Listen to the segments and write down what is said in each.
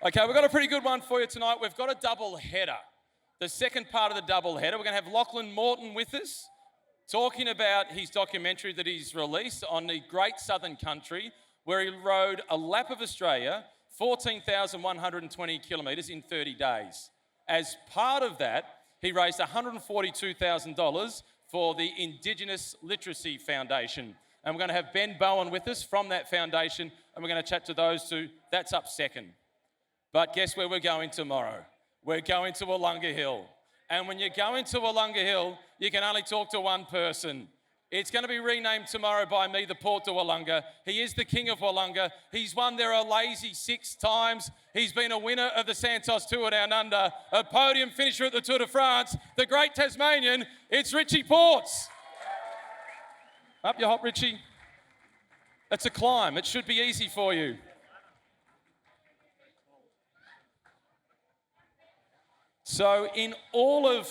Okay, we've got a pretty good one for you tonight. We've got a double header. The second part of the double header, we're going to have Lachlan Morton with us, talking about his documentary that he's released on the Great Southern Country, where he rode a lap of Australia, 14,120 kilometres in 30 days. As part of that, he raised $142,000 for the Indigenous Literacy Foundation. And we're going to have Ben Bowen with us from that foundation, and we're going to chat to those two. That's up second. But guess where we're going tomorrow? We're going to Wollonga Hill. And when you're going to Wollonga Hill, you can only talk to one person. It's going to be renamed tomorrow by me, the Port de Wollonga. He is the King of Wollonga. He's won there a lazy 6 times. He's been a winner of the Santos Tour Down Under, a podium finisher at the Tour de France, the great Tasmanian. It's Richie Porte. Up your hop, Richie. It's a climb. It should be easy for you. So in all of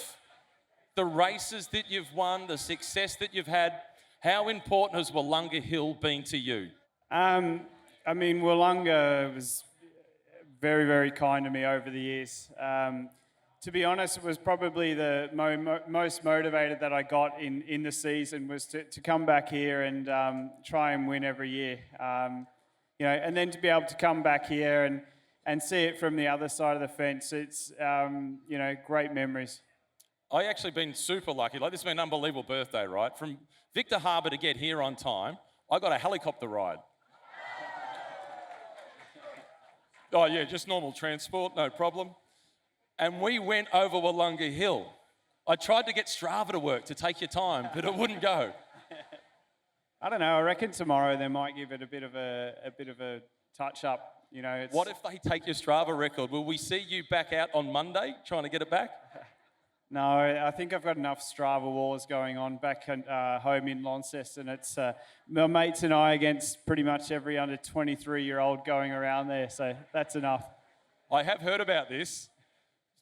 the races that you've won, the success that you've had, how important has Wollonga Hill been to you? Wollonga was very, very kind to me over the years. To be honest, it was probably the most motivated that I got in the season was to come back here and try and win every year. And then to be able to come back here and see it from the other side of the fence, it's, great memories. I actually been super lucky. This has been an unbelievable birthday, right? From Victor Harbour to get here on time, I got a helicopter ride. Oh yeah, just normal transport, no problem. And we went over Wollonga Hill. I tried to get Strava to work to take your time, but it wouldn't go. I don't know. I reckon tomorrow they might give it a bit of a touch up. What if they take your Strava record? Will we see you back out on Monday trying to get it back? No, I think I've got enough Strava wars going on back home in Launceston. It's my mates and I against pretty much every under 23-year-old going around there, so that's enough. I have heard about this.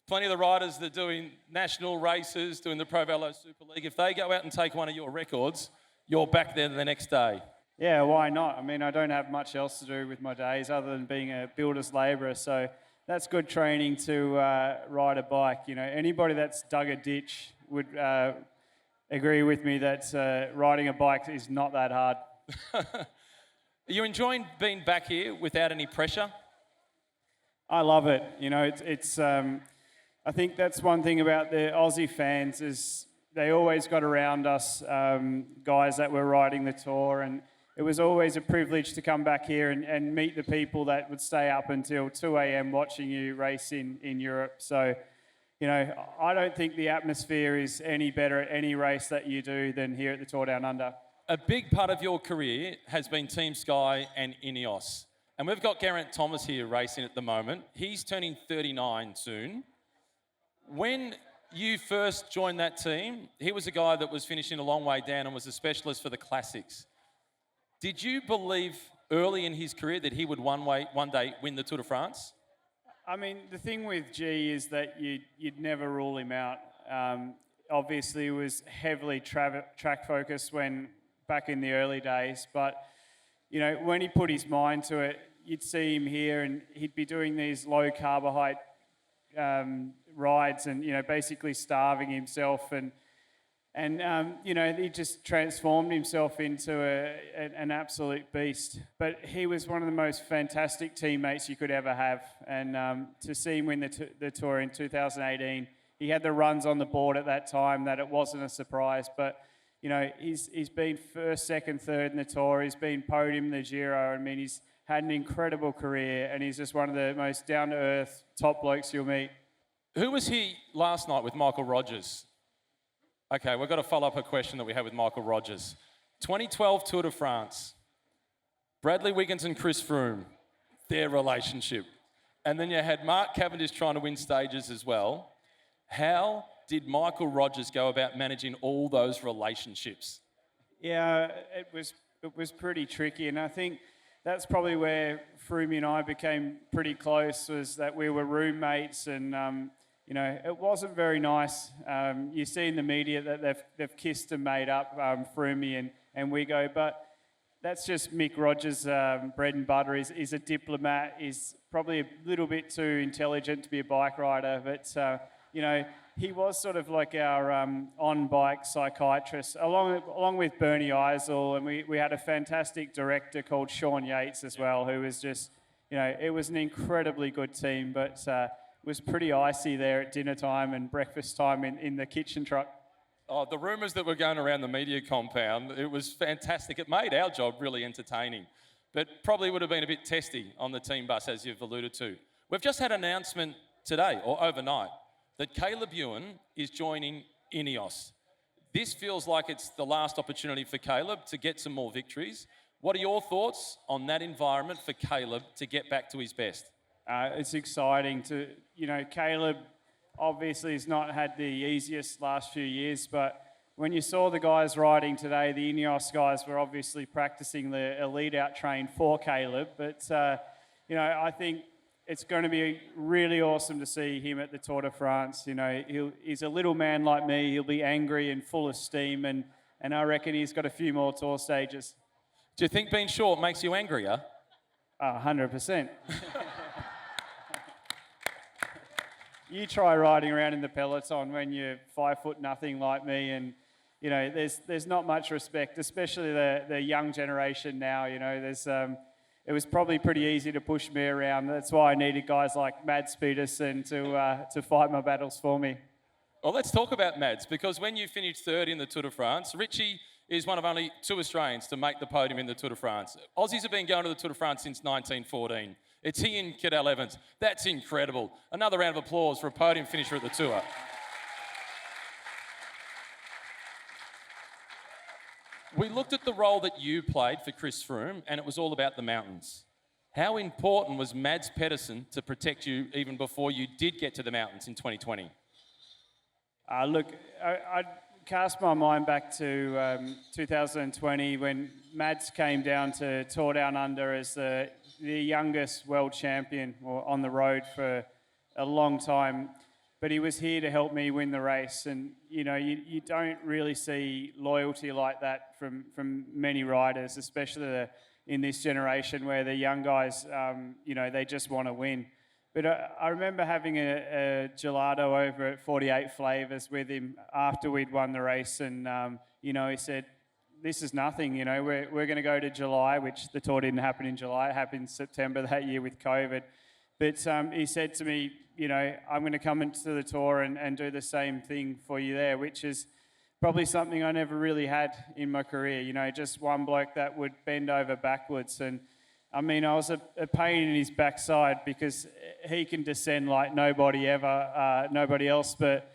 Plenty of the riders that are doing national races, doing the Pro Velo Super League, if they go out and take one of your records, you're back there the next day. Yeah, why not? I don't have much else to do with my days other than being a builder's labourer, so that's good training to ride a bike. Anybody that's dug a ditch would agree with me that riding a bike is not that hard. Are you enjoying being back here without any pressure? I love it. It's I think that's one thing about the Aussie fans is they always got around us, guys that were riding the tour, and it was always a privilege to come back here and meet the people that would stay up until 2 a.m. watching you race in Europe. So, I don't think the atmosphere is any better at any race that you do than here at the Tour Down Under. A big part of your career has been Team Sky and Ineos. And we've got Geraint Thomas here racing at the moment. He's turning 39 soon. When you first joined that team, he was a guy that was finishing a long way down and was a specialist for the classics. Did you believe early in his career that he would one day win the Tour de France? The thing with G is that you'd never rule him out. Obviously, it was heavily track focused back in the early days. But, when he put his mind to it, you'd see him here and he'd be doing these low carbohydrate rides and, basically starving himself and he just transformed himself into an absolute beast. But he was one of the most fantastic teammates you could ever have. And to see him win the Tour in 2018, he had the runs on the board at that time that it wasn't a surprise. But, he's been first, second, third in the Tour. He's been podium in the Giro. He's had an incredible career and he's just one of the most down-to-earth top blokes you'll meet. Who was he last night with Michael Rogers? Okay, we've got to follow up a question that we had with Michael Rogers. 2012 Tour de France. Bradley Wiggins and Chris Froome, their relationship. And then you had Mark Cavendish trying to win stages as well. How did Michael Rogers go about managing all those relationships? Yeah, it was pretty tricky, and I think that's probably where Froome and I became pretty close, was that we were roommates and it wasn't very nice. You see in the media that they've kissed and made up, Froome and Wiggo, but that's just Mick Rogers' bread and butter. He's a diplomat. He's probably a little bit too intelligent to be a bike rider, but he was sort of like our on-bike psychiatrist, along with Bernie Eisel, and we had a fantastic director called Sean Yates as well, who was just, it was an incredibly good team, but was pretty icy there at dinner time and breakfast time in the kitchen truck. Oh, the rumours that were going around the media compound, it was fantastic. It made our job really entertaining, but probably would have been a bit testy on the team bus, as you've alluded to. We've just had an announcement today, or overnight, that Caleb Ewan is joining Ineos. This feels like it's the last opportunity for Caleb to get some more victories. What are your thoughts on that environment for Caleb to get back to his best? It's exciting to, Caleb obviously has not had the easiest last few years, but when you saw the guys riding today, the Ineos guys were obviously practicing the lead out train for Caleb, but, I think it's going to be really awesome to see him at the Tour de France. He's a little man like me. He'll be angry and full of steam, and I reckon he's got a few more tour stages. Do you think being short makes you angrier? 100%. You try riding around in the peloton when you're 5'0" like me, and there's not much respect, especially the young generation now. It was probably pretty easy to push me around. That's why I needed guys like Mads Pedersen to fight my battles for me. Well, let's talk about Mads, because when you finished third in the Tour de France, Richie is one of only 2 Australians to make the podium in the Tour de France. Aussies have been going to the Tour de France since 1914. It's he and Cadel Evans. That's incredible. Another round of applause for a podium finisher at the Tour. We looked at the role that you played for Chris Froome, and it was all about the mountains. How important was Mads Pedersen to protect you even before you did get to the mountains in 2020? Look, I cast my mind back to 2020 when Mads came down to Tour Down Under as the youngest world champion on the road for a long time. But he was here to help me win the race. And, you don't really see loyalty like that from many riders, especially in this generation where the young guys, they just want to win. But I remember having a gelato over at 48 Flavors with him after we'd won the race. And, he said, this is nothing, we're going to go to July, which the Tour didn't happen in July. It happened in September that year with COVID. But he said to me, I'm going to come into the Tour and do the same thing for you there, which is probably something I never really had in my career. Just one bloke that would bend over backwards. And I was a pain in his backside because he can descend like nobody else. But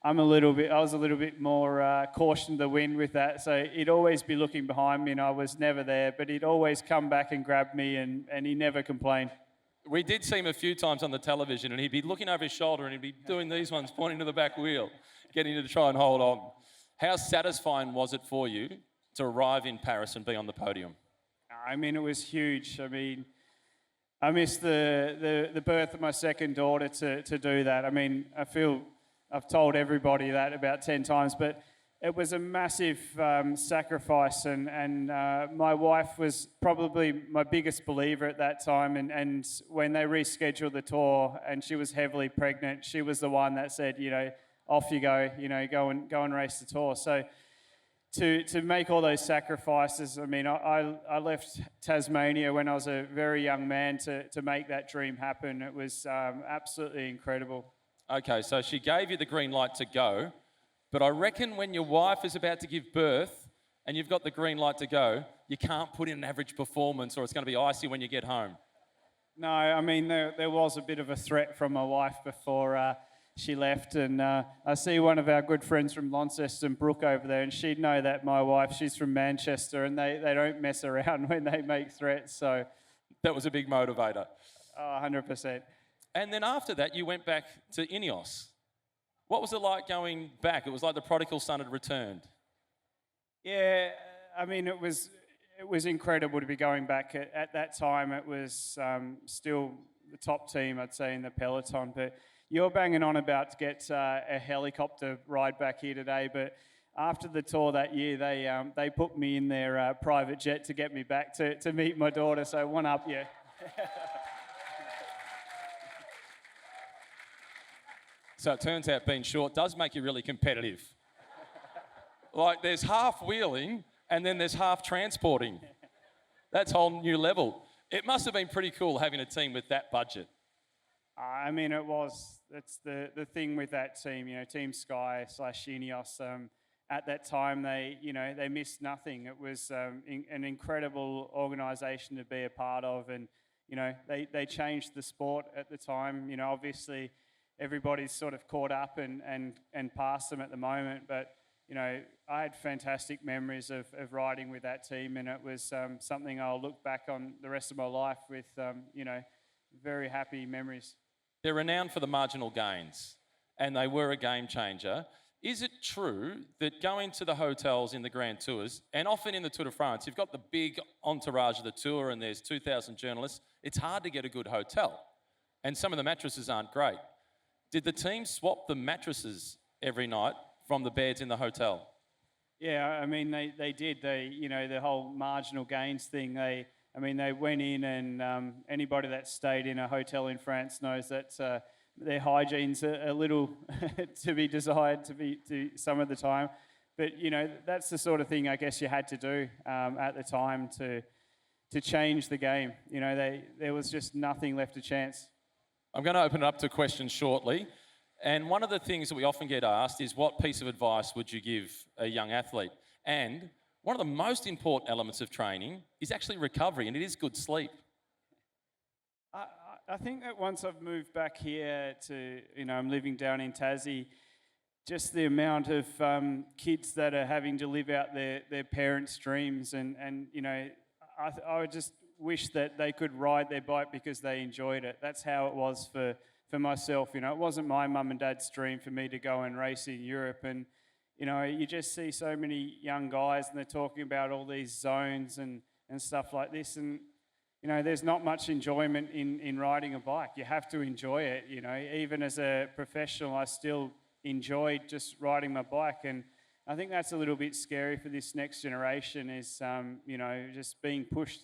I was a little bit more caution to the wind with that. So he'd always be looking behind me and I was never there, but he'd always come back and grab me and he never complained. We did see him a few times on the television and he'd be looking over his shoulder and he'd be doing these ones, pointing to the back wheel, getting to try and hold on. How satisfying was it for you to arrive in Paris and be on the podium? It was huge. I missed the birth of my second daughter to do that. I feel I've told everybody that about 10 times, but it was a massive sacrifice, and my wife was probably my biggest believer at that time, and when they rescheduled the tour and she was heavily pregnant, she was the one that said, off you go, go and race the Tour. So to make all those sacrifices, I left Tasmania when I was a very young man to make that dream happen. It was absolutely incredible. Okay, so she gave you the green light to go, but I reckon when your wife is about to give birth and you've got the green light to go, you can't put in an average performance or it's going to be icy when you get home. No, there was a bit of a threat from my wife before she left, and I see one of our good friends from Launceston, Brooke, over there, and she'd know that my wife, she's from Manchester, and they don't mess around when they make threats, so... That was a big motivator. 100%. And then after that, you went back to Ineos. What was it like going back? It was like the prodigal son had returned. Yeah, it was incredible to be going back. At that time, it was still the top team, I'd say, in the peloton. But you're banging on about to get a helicopter ride back here today. But after the tour that year, they put me in their private jet to get me back to meet my daughter. So one up, yeah. So it turns out being short does make you really competitive. Like there's half wheeling and then there's half transporting. That's a whole new level. It must have been pretty cool having a team with that budget. I mean, it was. That's the thing with that team, Team Sky / Ineos. At that time, they missed nothing. It was an incredible organisation to be a part of, and they changed the sport at the time. Obviously, everybody's sort of caught up and past them at the moment, but I had fantastic memories of riding with that team, and it was something I'll look back on the rest of my life with, very happy memories. They're renowned for the marginal gains, and they were a game changer. Is it true that going to the hotels in the Grand Tours, and often in the Tour de France, you've got the big entourage of the Tour and there's 2,000 journalists, it's hard to get a good hotel, and some of the mattresses aren't great. Did the team swap the mattresses every night from the beds in the hotel? Yeah, I mean, they did. The whole marginal gains thing, they went in and anybody that stayed in a hotel in France knows that their hygiene's a little to be desired to some of the time. But, that's the sort of thing I guess you had to do at the time to change the game. There was just nothing left to chance. I'm going to open it up to questions shortly. And one of the things that we often get asked is, what piece of advice would you give a young athlete? And one of the most important elements of training is actually recovery, and it is good sleep. I think that once I've moved back here to, I'm living down in Tassie, just the amount of kids that are having to live out their parents' dreams, and I would just wish that they could ride their bike because they enjoyed it. That's how it was for myself. It wasn't my mum and dad's dream for me to go and race in Europe, and you just see so many young guys and they're talking about all these zones and stuff like this, and there's not much enjoyment in riding a bike. You have to enjoy it. Even as a professional, I still enjoyed just riding my bike, and I think that's a little bit scary for this next generation is just being pushed.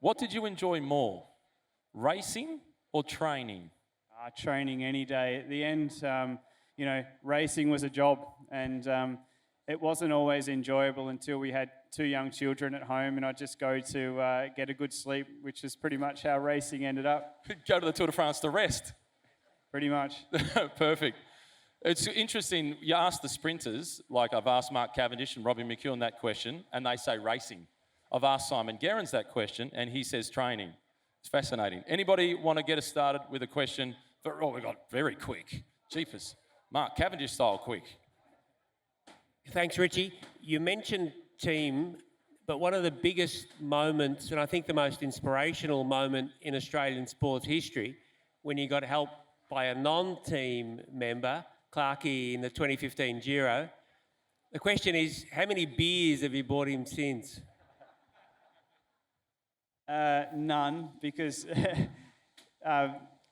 What did you enjoy more, racing or training? Training any day. At the end, racing was a job, and it wasn't always enjoyable until we had 2 young children at home, and I'd just go to get a good sleep, which is pretty much how racing ended up. Go to the Tour de France to rest. Pretty much. Perfect. It's interesting, you ask the sprinters, like I've asked Mark Cavendish and Robbie McEwen that question, and they say racing. I've asked Simon Gerrans that question, and he says training. It's fascinating. Anybody want to get us started with a question? We got very quick. Jeepers. Mark Cavendish style quick. Thanks, Richie. You mentioned team, but one of the biggest moments, and I think the most inspirational moment in Australian sports history, when you got help by a non-team member, Clarkey, in the 2015 Giro. The question is, how many beers have you bought him since? None, because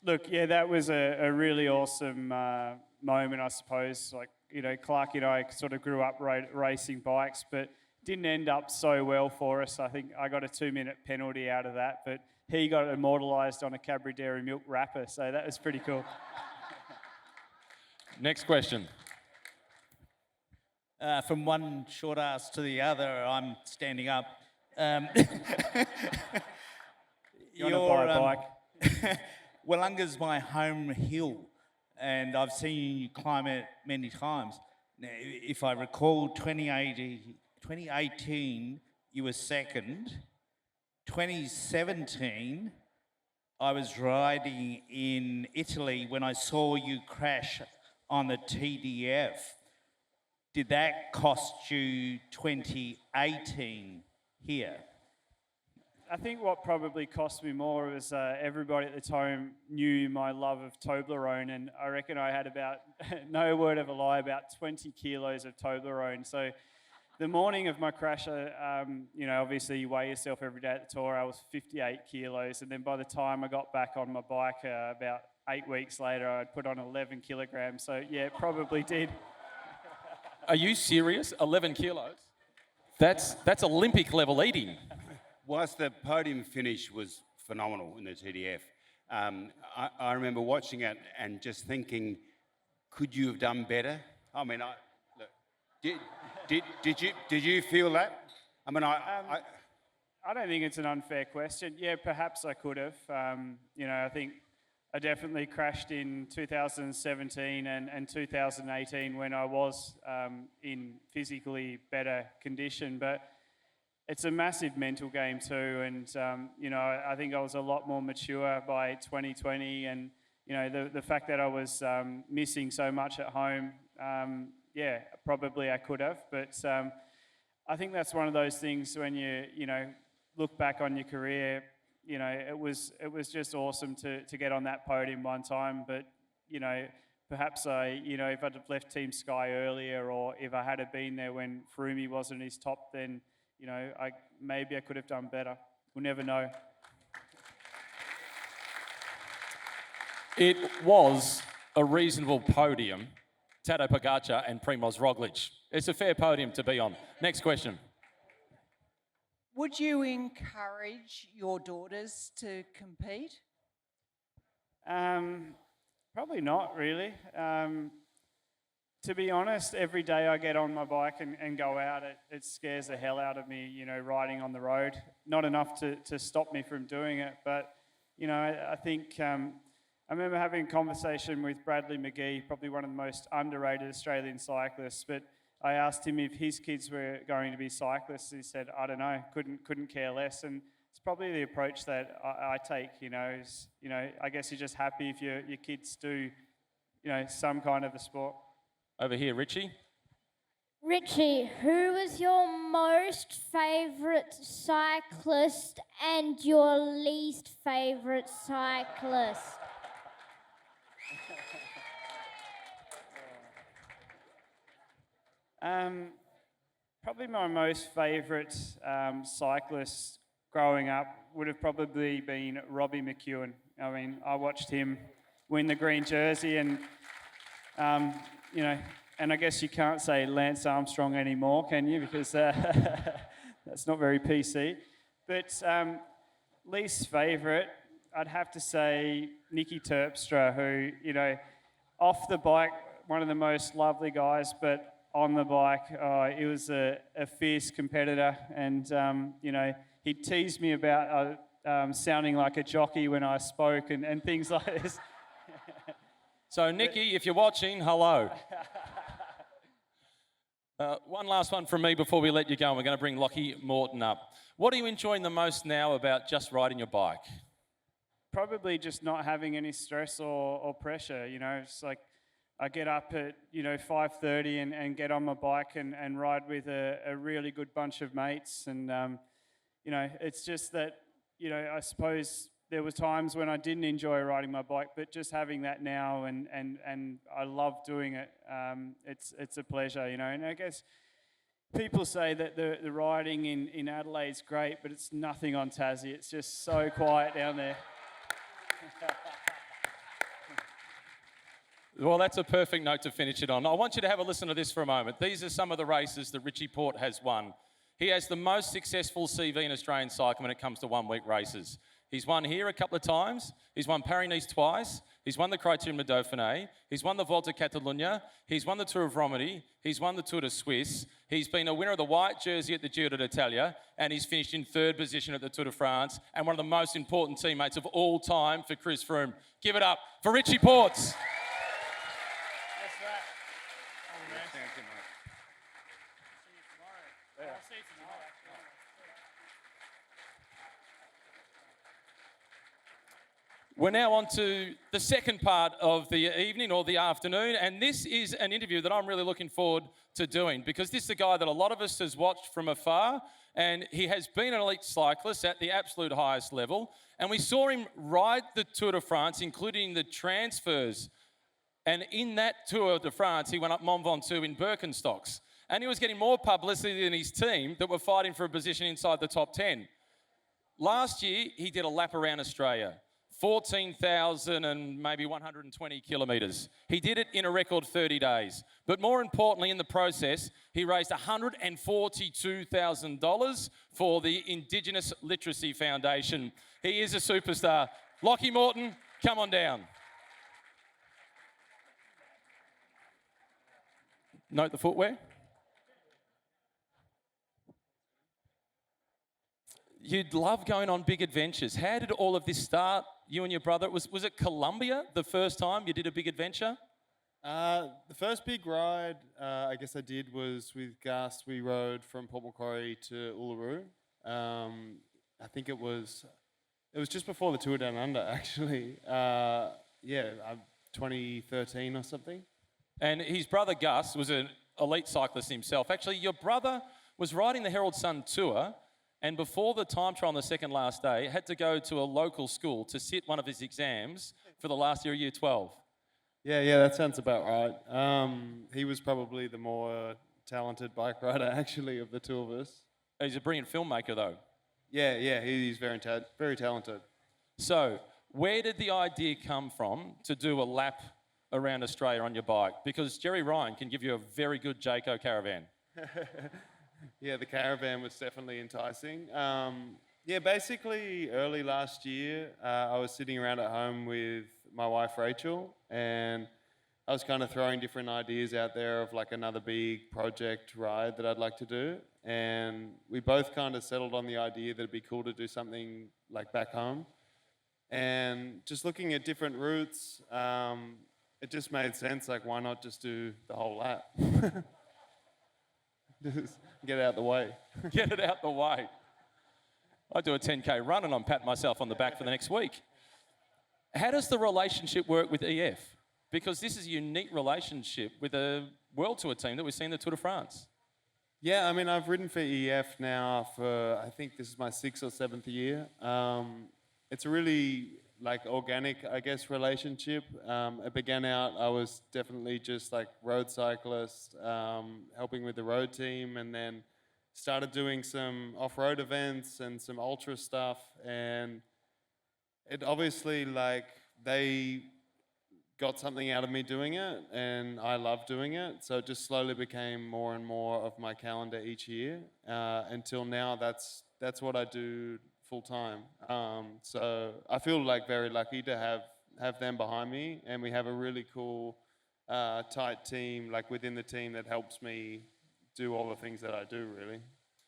look, yeah, that was a really awesome moment, I suppose. Like, Clarkey and I sort of grew up racing bikes, but didn't end up so well for us. I think I got a 2-minute penalty out of that, but he got immortalised on a Cadbury Dairy Milk wrapper, so that was pretty cool. Next question. From one short ass to the other, I'm standing up. You want to buy a bike? Wollonga's my home hill, and I've seen you climb it many times. Now, if I recall, 2018 you were second. 2017, I was riding in Italy when I saw you crash on the TDF. Did that cost you 2018 here? I think what probably cost me more was everybody at the time knew my love of Toblerone, and I reckon I had about, no word of a lie, about 20 kilos of Toblerone. So the morning of my crash, obviously you weigh yourself every day at the tour. I was 58 kilos, and then by the time I got back on my bike about 8 weeks later, I'd put on 11 kilograms. So yeah, it probably did. Are you serious? 11 kilos? That's Olympic level eating. Whilst the podium finish was phenomenal in the TDF, I remember watching it and just thinking, could you have done better? I mean, look, did you feel that? I mean, I don't think it's an unfair question. Yeah, perhaps I could have. I think I definitely crashed in 2017 and 2018 when I was in physically better condition. But it's a massive mental game too. And, I think I was a lot more mature by 2020. And, the fact that I was missing so much at home, probably I could have. But I think that's one of those things when you look back on your career, it was just awesome to get on that podium one time. But, perhaps if I'd have left Team Sky earlier, or if I had been there when Froomey wasn't his top, then, maybe I could have done better. We'll never know. It was a reasonable podium, Tadej Pogacar and Primoz Roglic. It's a fair podium to be on. Next question. Would you encourage your daughters to compete? Probably not, really. To be honest, every day I get on my bike and go out, it scares the hell out of me, riding on the road. Not enough to stop me from doing it, but, I think I remember having a conversation with Bradley McGee, probably one of the most underrated Australian cyclists, but I asked him if his kids were going to be cyclists. He said, I don't know, couldn't care less. And it's probably the approach that I take, I guess you're just happy if your kids do, some kind of a sport. Over here, Richie. Richie, who was your most favourite cyclist and your least favourite cyclist? Probably my most favourite cyclist growing up would have probably been Robbie McEwen. I mean, I watched him win the green jersey and, and I guess you can't say Lance Armstrong anymore, can you? Because that's not very PC. But least favourite, I'd have to say Nicky Terpstra, who, off the bike, one of the most lovely guys, but on the bike, he was a fierce competitor, and he teased me about sounding like a jockey when I spoke and things like this. So, Nicky, if you're watching, hello. One last one from me before we let you go. We're going to bring Lachlan Morton up. What are you enjoying the most now about just riding your bike? Probably just not having any stress or pressure. It's like I get up at 5:30 and get on my bike and ride with a really good bunch of mates, and it's just that I suppose there were times when I didn't enjoy riding my bike, but just having that now and I love doing it. It's a pleasure, and I guess people say that the riding in Adelaide's great, but it's nothing on Tassie. It's just so quiet down there. Well, that's a perfect note to finish it on. I want you to have a listen to this for a moment. These are some of the races that Richie Porte has won. He has the most successful CV in Australian cycling when it comes to one-week races. He's won here a couple of times. He's won Paris-Nice twice. He's won the Criterium de Dauphiné. He's won the Volta Catalunya. He's won the Tour of Romandie. He's won the Tour de Suisse. He's been a winner of the white jersey at the Giro d'Italia, and he's finished in third position at the Tour de France, and one of the most important teammates of all time for Chris Froome. Give it up for Richie Porte. We're now on to the second part of the evening or the afternoon, and this is an interview that I'm really looking forward to doing because this is a guy that a lot of us has watched from afar, and he has been an elite cyclist at the absolute highest level, and we saw him ride the Tour de France, including the transfers, and in that Tour de France, he went up Mont Ventoux in Birkenstocks, and he was getting more publicity than his team that were fighting for a position inside the top 10. Last year, he did a lap around Australia. 14,000 and maybe 120 kilometres. He did it in a record 30 days. But more importantly, in the process, he raised $142,000 for the Indigenous Literacy Foundation. He is a superstar. Lachlan Morton, come on down. Note the footwear. You'd love going on big adventures. How did all of this start, you and your brother? Was it Colombia the first time you did a big adventure? The first big ride I guess I did was with Gus. We rode from Port Macquarie to Uluru. I think it was just before the Tour Down Under, actually. 2013 or something. And his brother Gus was an elite cyclist himself. Actually, your brother was riding the Herald Sun Tour, and before the time trial on the second last day, had to go to a local school to sit one of his exams for the last year of Year 12. Yeah, that sounds about right. He was probably the more talented bike rider, actually, of the two of us. He's a brilliant filmmaker, though. Yeah, he's very talented. So, where did the idea come from to do a lap around Australia on your bike? Because Jerry Ryan can give you a very good Jayco caravan. Yeah, the caravan was definitely enticing. Basically early last year, I was sitting around at home with my wife Rachel, and I was kind of throwing different ideas out there of like another big project ride that I'd like to do. And we both kind of settled on the idea that it'd be cool to do something like back home. And just looking at different routes, it just made sense, like why not just do the whole lap? Just get it out the way. Get it out the way. I do a 10K run and I'm patting myself on the back for the next week. How does the relationship work with EF? Because this is a unique relationship with a World Tour team that we've seen in the Tour de France. Yeah, I mean, I've ridden for EF now for, I think this is my 6th or 7th year. It's a really like organic, I guess, relationship. It began out, I was definitely just like road cyclist, helping with the road team, and then started doing some off-road events and some ultra stuff. And it obviously, like, they got something out of me doing it, and I love doing it. So it just slowly became more and more of my calendar each year. Until now, that's what I do full time. So I feel like very lucky to have them behind me, and we have a really cool, tight team, like within the team, that helps me do all the things that I do, really.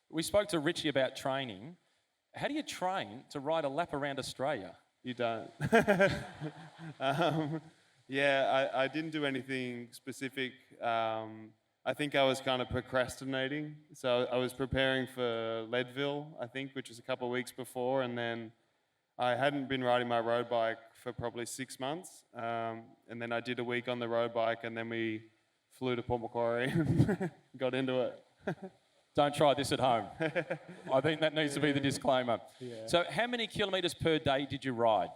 We spoke to Richie about training. How do you train to ride a lap around Australia? You don't. I didn't do anything specific. I think I was kind of procrastinating. So I was preparing for Leadville, I think, which was a couple of weeks before, and then I hadn't been riding my road bike for probably 6 months. And then I did a week on the road bike, and then we flew to Port Macquarie and got into it. Don't try this at home. I think that needs to be the disclaimer. Yeah. So how many kilometres per day did you ride?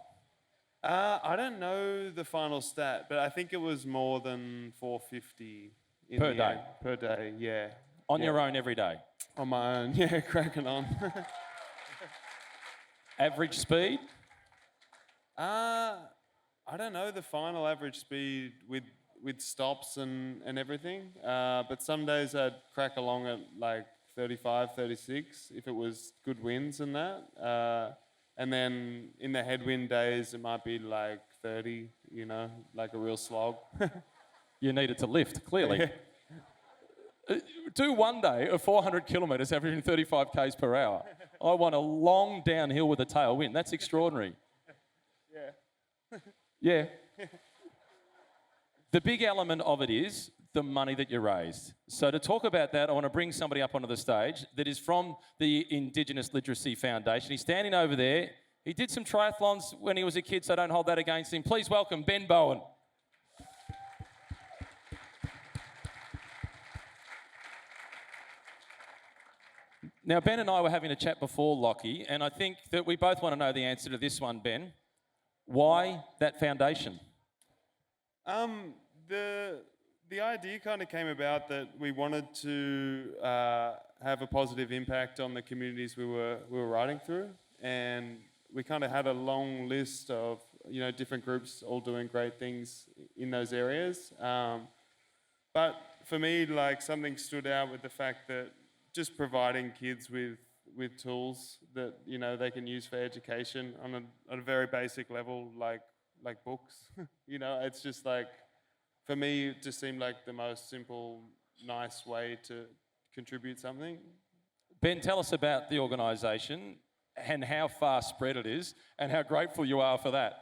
I don't know the final stat, but I think it was more than 450 Per day? Per day, yeah. On your own every day? On my own, yeah, cracking on. Average speed? I don't know the final average speed with stops and everything, but some days I'd crack along at like 35, 36 if it was good winds and that. And then in the headwind days, it might be like 30, like a real slog. You needed to lift, clearly. Do one day of 400 kilometres averaging 35 k's per hour. I want a long downhill with a tailwind. That's extraordinary. Yeah. Yeah. The big element of it is the money that you raised. So to talk about that, I want to bring somebody up onto the stage that is from the Indigenous Literacy Foundation. He's standing over there. He did some triathlons when he was a kid, so don't hold that against him. Please welcome Ben Bowen. Now, Ben and I were having a chat before, Lockie, and I think that we both want to know the answer to this one, Ben. Why that foundation? The idea kind of came about that we wanted to have a positive impact on the communities we were riding through, and we kind of had a long list of, different groups all doing great things in those areas. But for me, like, something stood out with the fact that just providing kids with tools that, they can use for education on a very basic level, like books. It's just like, for me, it just seemed like the most simple, nice way to contribute something. Ben, tell us about the organisation and how far spread it is and how grateful you are for that.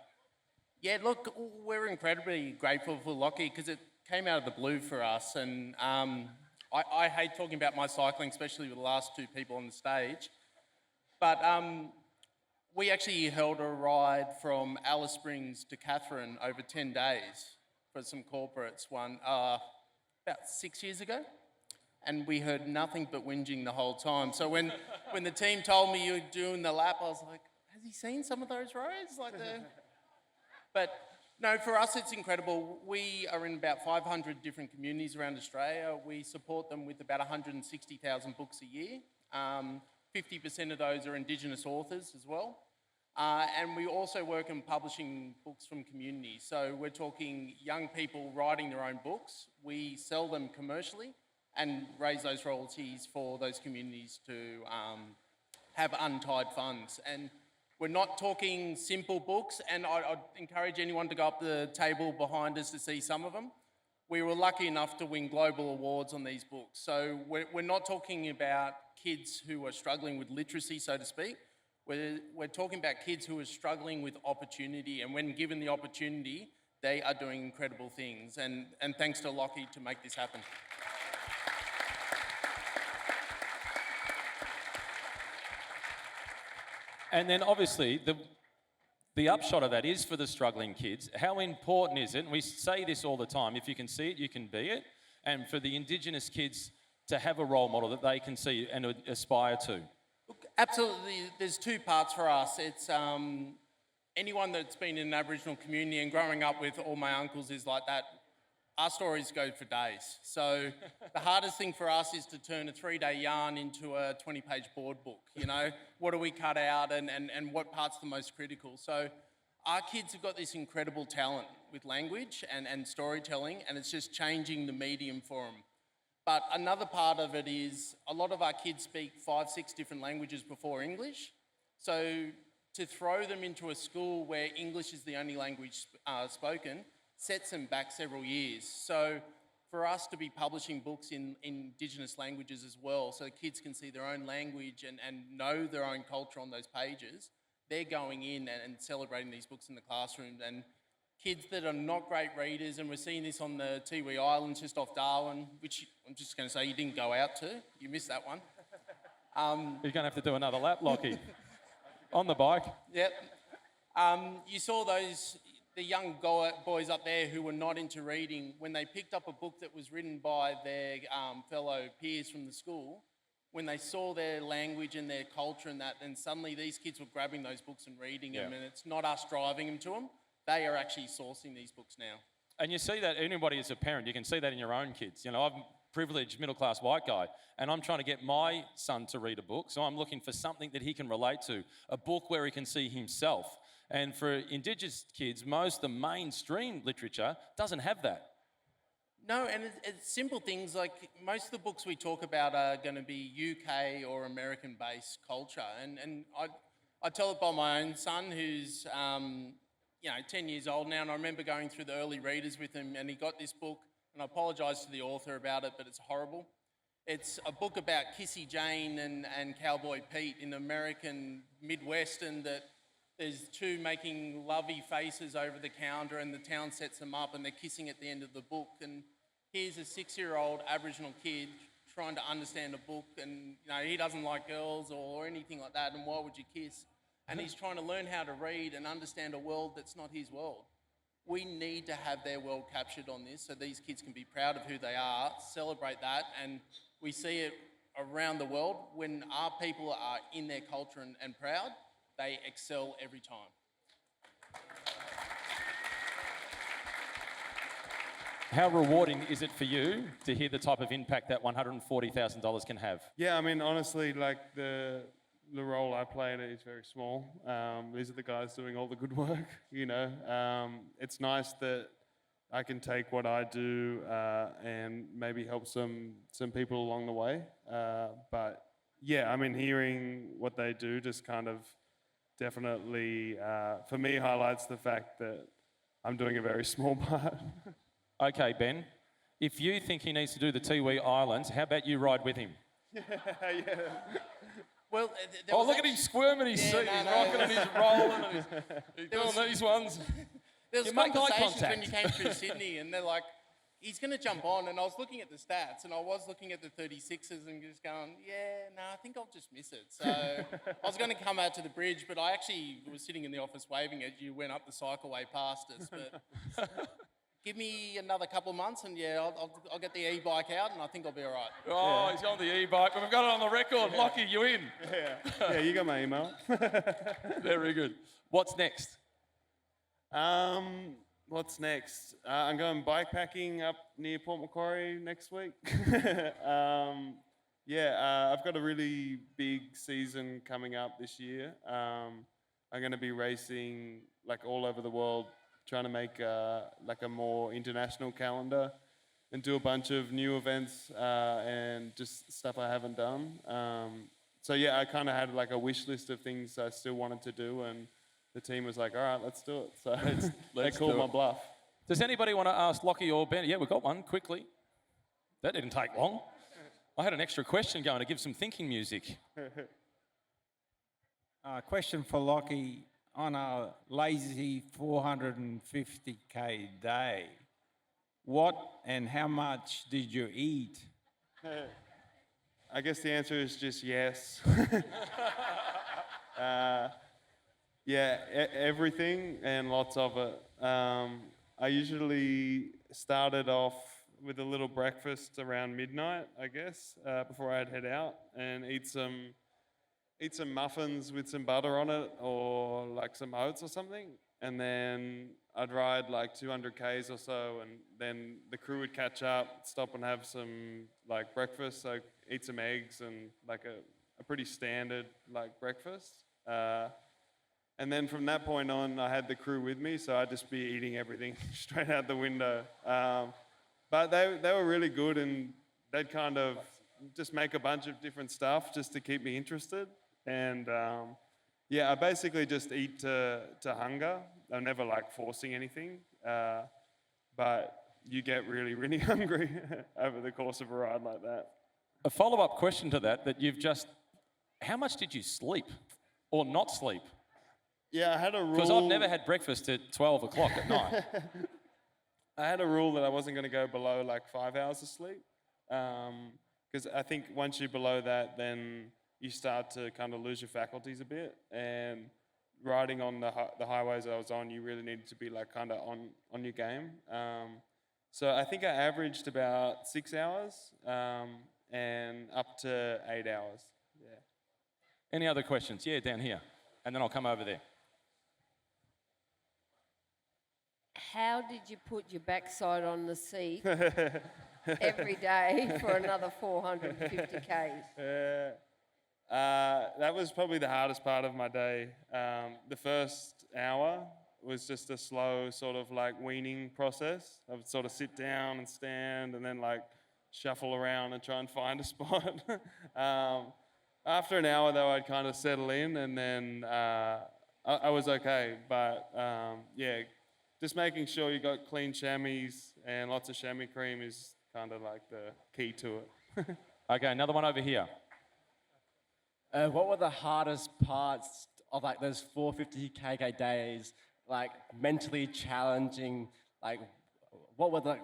Yeah, look, we're incredibly grateful for Lockie because it came out of the blue for us. And I hate talking about my cycling, especially with the last two people on the stage. But we actually held a ride from Alice Springs to Katherine over 10 days for some corporates about 6 years ago. And we heard nothing but whinging the whole time. So when the team told me you were doing the lap, I was like, has he seen some of those roads? But no, for us it's incredible. We are in about 500 different communities around Australia. We support them with about 160,000 books a year. 50% of those are Indigenous authors as well. And we also work in publishing books from communities. So we're talking young people writing their own books. We sell them commercially and raise those royalties for those communities to have untied funds. And we're not talking simple books, and I'd encourage anyone to go up the table behind us to see some of them. We were lucky enough to win global awards on these books. So we're not talking about kids who are struggling with literacy, so to speak. We're talking about kids who are struggling with opportunity, and when given the opportunity, they are doing incredible things. And thanks to Lockie to make this happen. And then obviously the upshot of that is for the struggling kids. How important is it, and we say this all the time, if you can see it, you can be it, and for the Indigenous kids to have a role model that they can see and aspire to? Look, absolutely, there's two parts for us. It's anyone that's been in an Aboriginal community and growing up with all my uncles is like that. Our stories go for days. So the hardest thing for us is to turn a 3-day yarn into a 20-page board book. What do we cut out and what part's the most critical? So our kids have got this incredible talent with language and storytelling, and it's just changing the medium for them. But another part of it is a lot of our kids speak 5-6 different languages before English. So to throw them into a school where English is the only language spoken sets them back several years. So for us to be publishing books in Indigenous languages as well, so kids can see their own language and know their own culture on those pages, they're going in and celebrating these books in the classroom. And kids that are not great readers, and we're seeing this on the Tiwi Islands just off Darwin, which I'm just going to say you didn't go out to. You missed that one. You're going to have to do another lap, Lockie. On the bike. Yep. You saw the young boys up there who were not into reading, when they picked up a book that was written by their fellow peers from the school, when they saw their language and their culture and that, then suddenly these kids were grabbing those books and reading them, and it's not us driving them to them. They are actually sourcing these books now. And you see that, anybody as a parent, you can see that in your own kids. I'm a privileged middle-class white guy, and I'm trying to get my son to read a book, so I'm looking for something that he can relate to, a book where he can see himself. And for Indigenous kids, most of the mainstream literature doesn't have that. No, and it's simple things like most of the books we talk about are going to be UK or American-based culture. And I tell it by my own son who's 10 years old now, and I remember going through the early readers with him, and he got this book, and I apologise to the author about it, but it's horrible. It's a book about Kissy Jane and Cowboy Pete in American Midwest, and that there's two making lovey faces over the counter and the town sets them up and they're kissing at the end of the book. And here's a 6-year-old Aboriginal kid trying to understand a book, and he doesn't like girls or anything like that, and why would you kiss? And he's trying to learn how to read and understand a world that's not his world. We need to have their world captured on this so these kids can be proud of who they are, celebrate that, and we see it around the world. When our people are in their culture and proud, they excel every time. How rewarding is it for you to hear the type of impact that $140,000 can have? Yeah, I mean, honestly, like the role I play in it is very small. These are the guys doing all the good work, you know. It's nice that I can take what I do and maybe help some people along the way. But yeah, I mean, hearing what they do just kind of definitely, for me, highlights the fact that I'm doing a very small part. Okay, Ben, if you think he needs to do the Tiwi Islands, how about you ride with him? Yeah. Well, Oh, look at him squirming his seat. He's rocking and he's rolling and he's doing these ones. There was You make eye conversations contact. when you came through Sydney, and they're like, he's going to jump on. And I was looking at the stats, and I was looking at the 36ers and just going, yeah, no, I think I'll just miss it. So I was going to come out to the bridge, but I actually was sitting in the office waving as you went up the cycleway past us. But give me another couple of months, and yeah, I'll get the e-bike out, and I think I'll be all right. Oh, he's on the e-bike, but we've got it on the record. Lockie, you in? Yeah, you got my email. Very good. What's next? What's next? I'm going bikepacking up near Port Macquarie next week. I've got a really big season coming up this year. I'm going to be racing like all over the world, trying to make like a more international calendar and do a bunch of new events and just stuff I haven't done. I kind of had like a wish list of things I still wanted to do, and the team was like, all right, let's do it. So they called my bluff. Does anybody want to ask Lockie or Ben? Yeah, we've got one, quickly. That didn't take long. I had an extra question going to give some thinking music. Question for Lockie. On a lazy 450k day, what and how much did you eat? I guess the answer is just yes. Everything and lots of it. I usually started off with a little breakfast around midnight, I guess, before I'd head out and eat some muffins with some butter on it or like some oats or something. And then I'd ride like 200 Ks or so, and then the crew would catch up, stop and have some like breakfast, so eat some eggs and like a pretty standard like breakfast. And then from that point on, I had the crew with me, so I'd just be eating everything straight out the window. But they were really good, and they'd kind of just make a bunch of different stuff just to keep me interested. And I basically just eat to hunger. I'm never like forcing anything, but you get really, really hungry over the course of a ride like that. A follow-up question to that how much did you sleep or not sleep? Yeah, I had a rule. Because I've never had breakfast at 12 o'clock at night. I had a rule that I wasn't going to go below like 5 hours of sleep. Because I think once you're below that, then you start to kind of lose your faculties a bit. And riding on the highways I was on, you really needed to be like kind of on your game. So I think I averaged about 6 hours and up to 8 hours. Yeah. Any other questions? Yeah, down here. And then I'll come over there. How did you put your backside on the seat every day for another 450 Ks? That was probably the hardest part of my day. The first hour was just a slow sort of like weaning process. I would sort of sit down and stand and then like shuffle around and try and find a spot. After an hour though, I'd kind of settle in, and then I was okay. But just making sure you got clean chamois and lots of chamois cream is kind of like the key to it. Okay, another one over here. What were the hardest parts of like those 450k days? Like mentally challenging, like what were the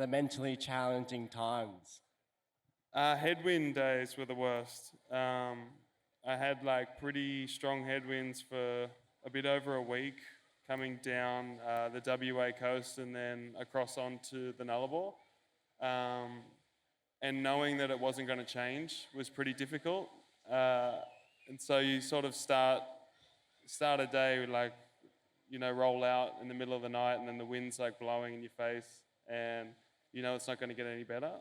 mentally challenging times? Headwind days were the worst. I had like pretty strong headwinds for a bit over a week, coming down the WA coast and then across onto the Nullarbor. And knowing that it wasn't going to change was pretty difficult. And so you sort of start a day with like, roll out in the middle of the night, and then the wind's like blowing in your face, and it's not going to get any better.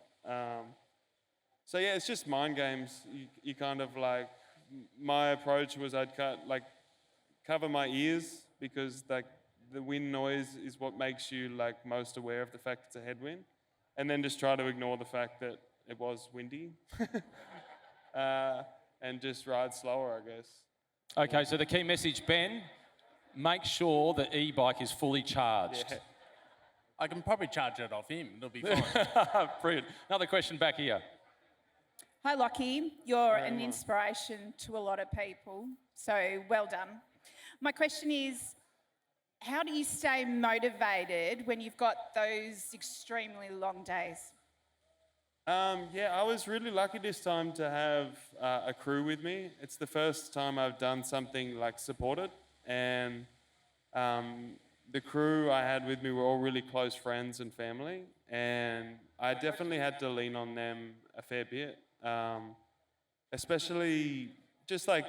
It's just mind games. You kind of like my approach was I'd cover my ears because like the wind noise is what makes you like most aware of the fact it's a headwind, and then just try to ignore the fact that it was windy, and just ride slower, I guess. Okay, so the key message, Ben, make sure the e-bike is fully charged. Yeah. I can probably charge it off him. It'll be fine. Brilliant. Another question back here. Hi, Lockie. You're an inspiration to a lot of people, so well done. My question is, how do you stay motivated when you've got those extremely long days? Yeah, I was really lucky this time to have a crew with me. It's the first time I've done something like supported, and the crew I had with me were all really close friends and family, and I definitely had to lean on them a fair bit, especially just like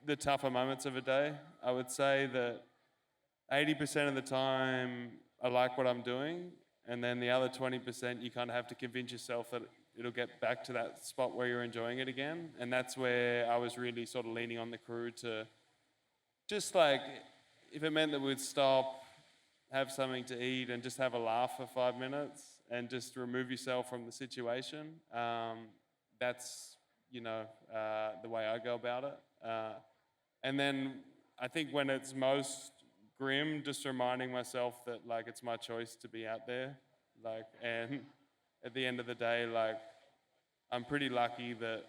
the tougher moments of a day. I would say that 80% of the time I like what I'm doing, and then the other 20% you kind of have to convince yourself that it'll get back to that spot where you're enjoying it again. And that's where I was really sort of leaning on the crew to just like, if it meant that we'd stop, have something to eat and just have a laugh for 5 minutes and just remove yourself from the situation. That's, the way I go about it. And then I think when it's most grim, just reminding myself that like it's my choice to be out there. And at the end of the day, I'm pretty lucky that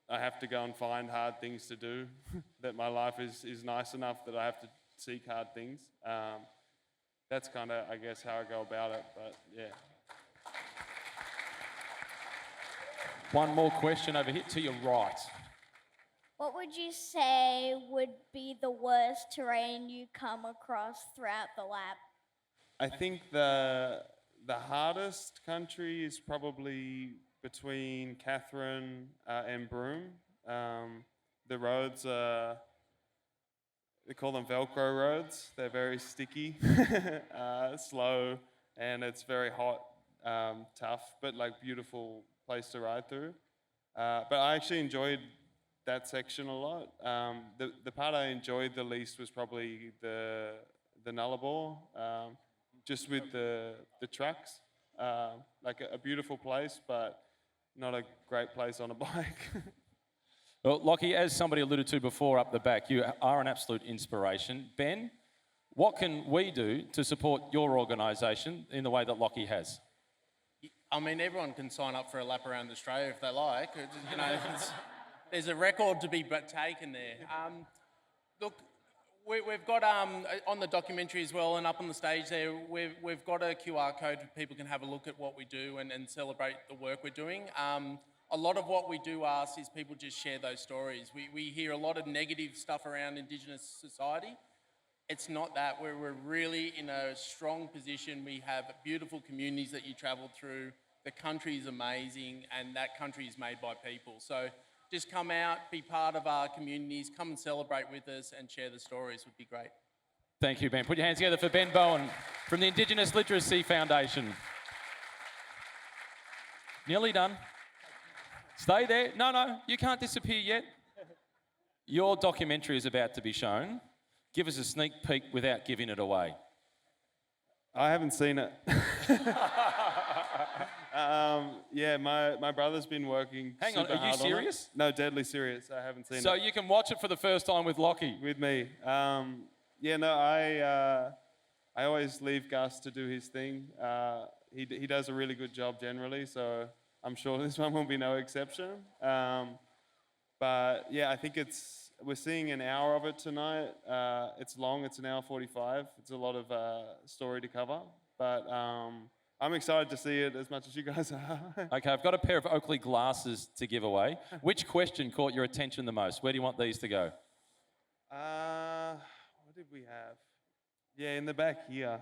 I have to go and find hard things to do, that my life is nice enough that I have to seek hard things. That's kind of, I guess, how I go about it, but yeah. One more question over here to your right. What would you say would be the worst terrain you come across throughout the lap? I think the hardest country is probably between Catherine and Broome. The roads are, they call them Velcro roads. They're very sticky, slow, and it's very hot, tough, but like beautiful place to ride through. But I actually enjoyed that section a lot. The part I enjoyed the least was probably the Nullarbor, just with the trucks. Like a beautiful place, but not a great place on a bike. Well, Lockie, as somebody alluded to before up the back, you are an absolute inspiration. Ben, what can we do to support your organisation in the way that Lockie has? I mean, everyone can sign up for a lap around Australia if they like. There's a record to be taken there. Look, we've got on the documentary as well, and up on the stage there, we've got a QR code where people can have a look at what we do and celebrate the work we're doing. A lot of what we do ask is people just share those stories. We hear a lot of negative stuff around Indigenous society. It's not that. We're really in a strong position. We have beautiful communities that you travel through. The country is amazing, and that country is made by people. So just come out, be part of our communities, come and celebrate with us and share the stories would be great. Thank you, Ben. Put your hands together for Ben Bowen from the Indigenous Literacy Foundation. Nearly done. Stay there. No, you can't disappear yet. Your documentary is about to be shown. Give us a sneak peek without giving it away. I haven't seen it. Yeah, my brother's been working. Hang on, super are you hard on it. serious? No, deadly serious. I haven't seen it. So you can watch it for the first time with Lockie. With me. Yeah, no, I always leave Gus to do his thing. He does a really good job generally, so I'm sure this one will be no exception. But yeah, I think we're seeing an hour of it tonight. It's long, it's an hour 45. It's a lot of story to cover, but I'm excited to see it as much as you guys are. Okay, I've got a pair of Oakley glasses to give away. Which question caught your attention the most? Where do you want these to go? What did we have? Yeah, in the back here.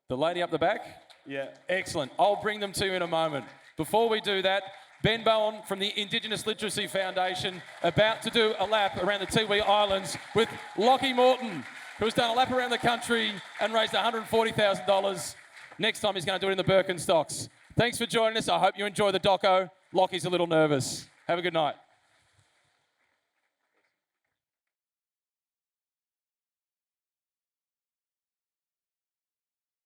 The lady up the back? Yeah. Excellent. I'll bring them to you in a moment. Before we do that, Ben Bowen from the Indigenous Literacy Foundation about to do a lap around the Tiwi Islands with Lachlan Morton, who's done a lap around the country and raised $140,000. Next time he's going to do it in the Birkenstocks. Thanks for joining us. I hope you enjoy the doco. Lockie's a little nervous. Have a good night.